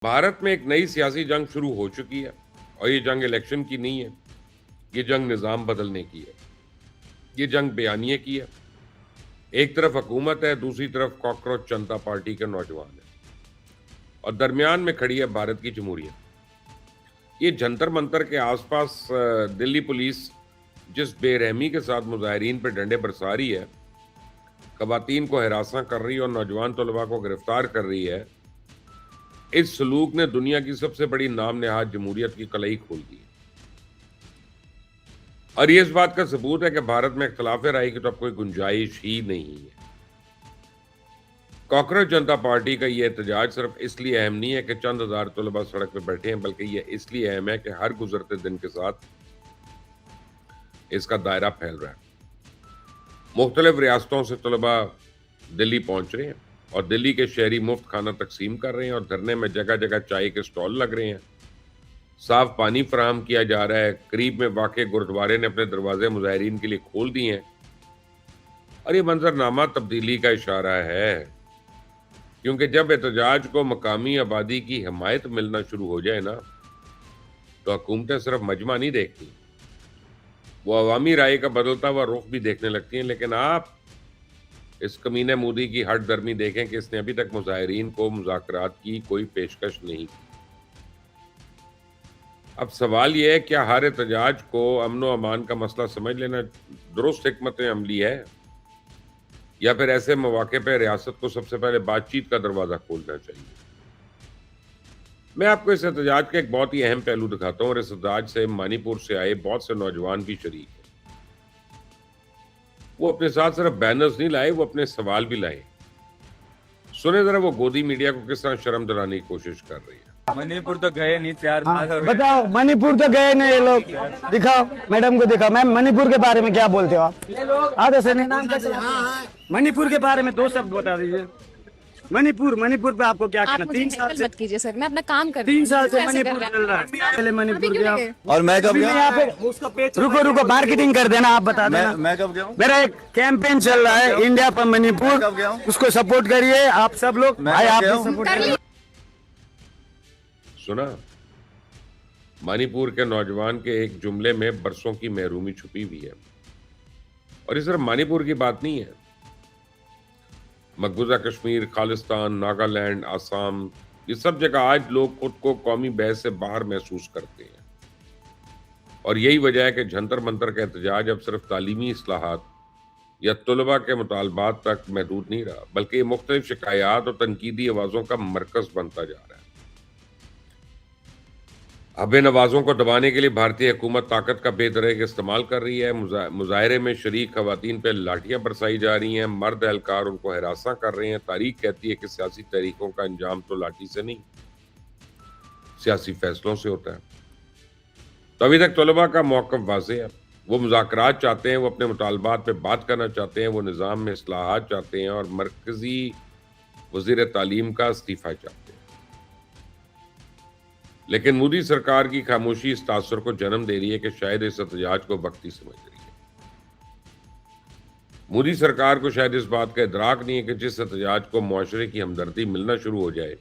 भारत में एक नई सियासी जंग शुरू हो चुकी है और ये जंग इलेक्शन की नहीं है। ये जंग निज़ाम बदलने की है। ये जंग बयानिए की है। एक तरफ हुकूमत है, दूसरी तरफ कॉकरोच जनता पार्टी के नौजवान हैं और दरमियान में खड़ी है भारत की जमहूरियत। ये जंतर मंतर के आसपास दिल्ली पुलिस जिस बेरहमी के साथ मुजाहिरीन पर डंडे बरसा रही है, खवातीन को हिरासा कर रही है और नौजवान तलबा को गिरफ्तार कर रही है, इस सलूक ने दुनिया की सबसे बड़ी नाम नहाद जमहूरियत की कलई खोल दी है। और ये इस बात का सबूत है कि भारत में इख्तिलाफ राय की तो अब कोई गुंजाइश ही नहीं है। कॉकरोच जनता पार्टी का ये एहतजाज सिर्फ इसलिए अहम नहीं है कि चंद हजार तलबा सड़क पर बैठे हैं, बल्कि यह इसलिए अहम है कि हर गुजरते दिन के साथ इसका दायरा फैल रहा है। मुख्तलिफ रियासतों से तलबा दिल्ली पहुंच रहे हैं और दिल्ली के शहरी मुफ्त खाना तकसीम कर रहे हैं और धरने में जगह जगह चाय के स्टॉल लग रहे हैं। साफ पानी फराहम किया जा रहा है। करीब में वाक़े गुरुद्वारे ने अपने दरवाजे मुजाहिरीन के लिए खोल दिए हैं और ये मंजरनामा तब्दीली का इशारा है, क्योंकि जब एहतजाज को मकामी आबादी की हिमायत मिलना शुरू हो जाए ना, तो हुकूमतें सिर्फ मजमा नहीं देखती, वो अवामी राय का बदलता हुआ रुख भी देखने लगती हैं। लेकिन आप इस कमीने मोदी की हट दर्मी देखें कि इसने अभी तक मुजाहिरीन को मुज़ाकरात की कोई पेशकश नहीं की। अब सवाल यह है, क्या हर एहतजाज को अमन व अमान का मसला समझ लेना दुरुस्त हिकमत अमली है, या फिर ऐसे मौके पर रियासत को सबसे पहले बातचीत का दरवाजा खोलना चाहिए? मैं आपको इस एहतजाज का एक बहुत ही अहम पहलू दिखाता हूँ और इस एहतजाज से मणिपुर से आए बहुत से नौजवान भी शरीक हैं। वो अपने साथ सिर्फ बैनर्स नहीं लाए, वो अपने सवाल भी लाए। सुने जरा वो गोदी मीडिया को किस तरह शर्म दिलाने की कोशिश कर रही है। मणिपुर तो गए नहीं, 4 साल हो गए। बताओ, मणिपुर तो गए नहीं ये लोग। दिखाओ, मैडम को दिखाओ। मैम, मणिपुर के बारे में क्या बोलते हो आप? आधे से नहीं। मणिपुर के बारे में 2 शब्द बता दीजिए। मणिपुर पे आपको क्या कहना? 3 साल से मत कीजिए सर, मैं अपना काम कर 3 साल से ऐसे कर मणिपुर रहे हैं। चल रहा है। पहले मणिपुर गया और मैं कब गया? यहाँ पे रुको मार्केटिंग कर देना, आप बता देना। मैं कब गया हूँ? मेरा एक कैंपेन चल रहा है, इंडिया पर मणिपुर। कब गया हूँ? उसको सपोर्ट करिए आप सब लोग। मैं भाई कब आप गया भी हूँ? सपोर्ट करिए। सुना, मणिपुर के नौजवान के एक जुमले में बरसों की महरूमी छुपी हुई है। और ये सिर्फ मणिपुर की बात नहीं है। मकबूजा कश्मीर, खालिस्तान, नागालैंड, आसाम, ये सब जगह आज लोग खुद को कौमी बहस से बाहर महसूस करते हैं। और यही वजह है कि जंतर मंतर का एहतजाज अब सिर्फ तालीमी इस्लाहात या तलबा के मुतालबात तक महदूद नहीं रहा, बल्कि ये मुख्तलिफ शिकायत और तनकीदी आवाज़ों का मरकज बनता जा रहा है। अब इन आवाज़ों को दबाने के लिए भारतीय हुकूमत ताकत का बेतरक इस्तेमाल कर रही है। मुजाहरे में शरीक खवातीन पर लाठियां बरसाई जा रही हैं, मर्द एहलकार उनको हिरासा कर रहे हैं। तारीख कहती है कि सियासी तहरीकों का अंजाम तो लाठी से नहीं, सियासी फैसलों से होता है। तो अभी तक तलबा का मौक़िफ़ वाज़ेह है। वो मुज़ाकरात चाहते हैं, वो अपने मुतालबात पे बात करना चाहते हैं, वो निज़ाम में इस्लाहात चाहते हैं और मरकज़ी वज़ीर तालीम का इस्तीफ़ा चाहते हैं। लेकिन मोदी सरकार की खामोशी इस तासुर को जन्म दे रही है कि शायद इस एहतजाज को वक्ती समझ रही है। मोदी सरकार को शायद इस बात का इदराक नहीं है कि जिस एहतजाज को मुआशरे की हमदर्दी मिलना शुरू हो जाए,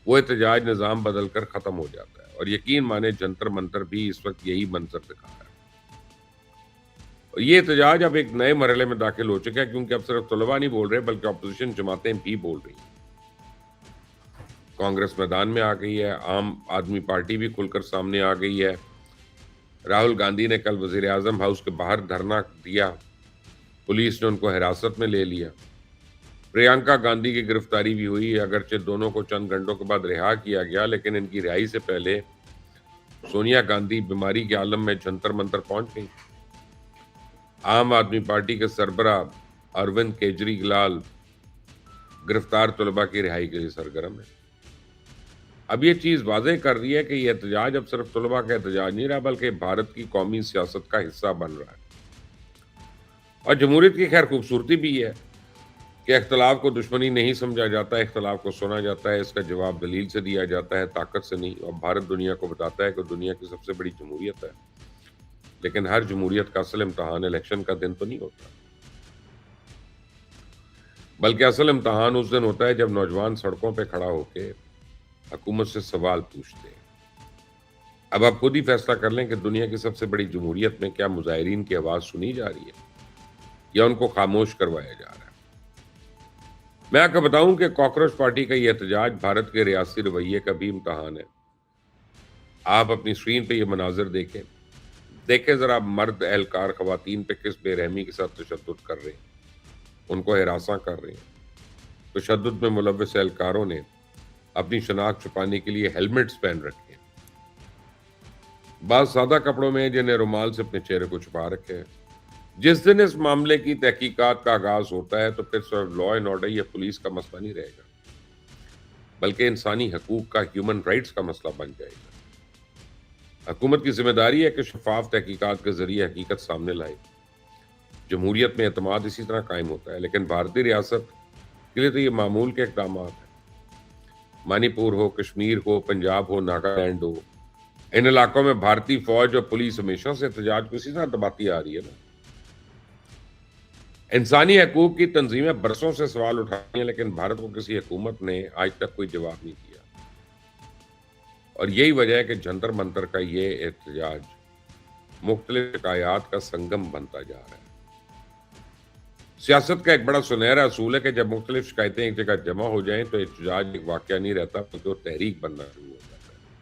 वो एहतजाज निज़ाम बदल कर ख़त्म हो जाता है। और यकीन माने, जंतर मंतर भी इस वक्त यही मंजर दिखा रहा है। और ये एहतजाज अब एक नए मरहले में दाखिल हो चुका है, क्योंकि अब सिर्फ तलबा नहीं बोल रहे, बल्कि अपोजिशन जमातें भी बोल रही हैं। कांग्रेस मैदान में आ गई है, आम आदमी पार्टी भी खुलकर सामने आ गई है। राहुल गांधी ने कल वजीर आजम हाउस के बाहर धरना दिया, पुलिस ने उनको हिरासत में ले लिया। प्रियंका गांधी की गिरफ्तारी भी हुई, अगरचे दोनों को चंद घंटों के बाद रिहा किया गया, लेकिन इनकी रिहाई से पहले सोनिया गांधी बीमारी के आलम में जंतर मंतर पहुंच गई। आम आदमी पार्टी के सरबराह अरविंद केजरीवाल गिरफ्तार तलबा की रिहाई के लिए सरगर्म है। अब ये चीज़ वाज़ेह कर रही है कि ये एहतजाज अब सिर्फ तलबा का एहतजाज नहीं रहा, बल्कि भारत की कौमी सियासत का हिस्सा बन रहा है। और जमहूरियत की खैर खूबसूरती भी है कि इख्तलाफ को दुश्मनी नहीं समझा जाता, इख्तलाफ को सुना जाता है, इसका जवाब दलील से दिया जाता है, ताकत से नहीं। और भारत दुनिया को बताता है कि दुनिया की सबसे बड़ी जमहूरियत है। लेकिन हर जमहूरियत का असल इम्तहान इलेक्शन का दिन तो नहीं होता, बल्कि असल इम्तहान उस दिन होता है जब नौजवान सड़कों पर खड़ा होकर حکومت سے سوال پوچھتے ہیں۔ اب آپ خود ہی فیصلہ کر لیں کہ دنیا کی سب سے بڑی جمہوریت میں کیا مظاہرین کی آواز سنی جا رہی ہے یا ان کو خاموش کروایا جا رہا ہے۔ میں آپ کو بتاؤں کہ کاکروچ پارٹی کا یہ احتجاج بھارت کے ریاستی رویے کا بھی امتحان ہے۔ آپ اپنی اسکرین پہ یہ مناظر دیکھیں ذرا، مرد اہلکار خواتین پہ کس بے رحمی کے ساتھ تشدد کر رہے ہیں، ان کو ہراساں کر رہے ہیں۔ تشدد میں ملوث اہلکاروں نے اپنی شناخت چھپانے کے لیے ہیلمٹس پہن رکھے ہیں، بعض سادہ کپڑوں میں جنہیں رومال سے اپنے چہرے کو چھپا رکھے ہیں۔ جس دن اس معاملے کی تحقیقات کا آغاز ہوتا ہے تو پھر صرف لا اینڈ آرڈر یا پولیس کا مسئلہ نہیں رہے گا، بلکہ انسانی حقوق کا، ہیومن رائٹس کا مسئلہ بن جائے گا۔ حکومت کی ذمہ داری ہے کہ شفاف تحقیقات کے ذریعے حقیقت سامنے لائے۔ جمہوریت میں اعتماد اسی طرح قائم ہوتا ہے، لیکن بھارتی ریاست کے لیے تو یہ معمول کے اقدامات ہیں۔ منی پور ہو، کشمیر ہو، پنجاب ہو، ناگالینڈ ہو، ان علاقوں میں بھارتی فوج اور پولیس ہمیشہ سے احتجاج کو اسی طرح دباتی آ رہی ہے نا۔ انسانی حقوق کی تنظیمیں برسوں سے سوال اٹھائی ہیں، لیکن بھارت کو کسی حکومت نے آج تک کوئی جواب نہیں دیا، اور یہی وجہ ہے کہ جنتر منتر کا یہ احتجاج مختلف شکایات کا سنگم بنتا جا رہا ہے۔ سیاست کا ایک بڑا سنہرا اصول ہے کہ جب مختلف شکایتیں ایک جگہ جمع ہو جائیں تو احتجاج ایک واقعہ نہیں رہتا، بلکہ وہ تحریک بننا شروع ہوتا ہے۔